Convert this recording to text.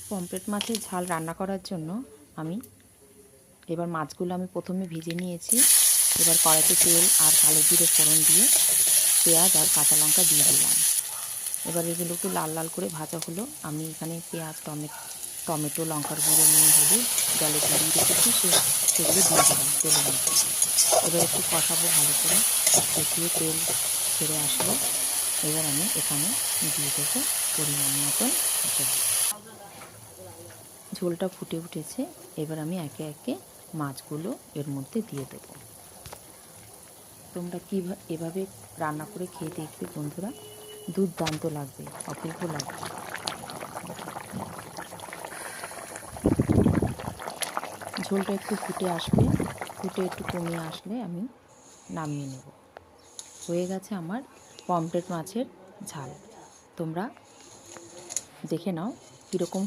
Pomfret মাছের ঝাল রান্না করার জন্য আমি এবার মাছগুলো আমি প্রথমে ভেজে নিয়েছি। এবার কড়াইতে তেল আর কালো জিরে ফোড়ন দিয়ে পেঁয়াজ আর কাঁচা লঙ্কা দিয়ে দিলাম। এবার এগুলো একটু লাল লাল করে ভাজা হলো। আমি এখানে পেঁয়াজ, টমেটো, লঙ্কার গুঁড়ো, নুন, হলুদ জলে গুলিয়ে রেখেছি সেগুলো দিয়ে দিলাম তেলের মধ্যে। এবার একটু কষাবো ভালো করে, কষিয়ে তেল ছেড়ে আসলে এবার আমি এখানে দিয়ে দেবো পরিমাণ মতন জল। ঝোলটা ফুটে উঠেছে, এবার আমি একে একে মাছগুলো এর মধ্যে দিয়ে দেবো। তোমরা এভাবে রান্না করে খেয়ে দেখবে বন্ধুরা, দুর্দান্ত লাগবে, অপূর্ব লাগবে। ঝোলটা একটু ফুটে আসবে, ফুটে একটু কমিয়ে আসলে আমি নামিয়ে নেব। হয়ে গেছে আমার পমফ্রেট মাছের ঝাল। তোমরা দেখে নাও কীরকম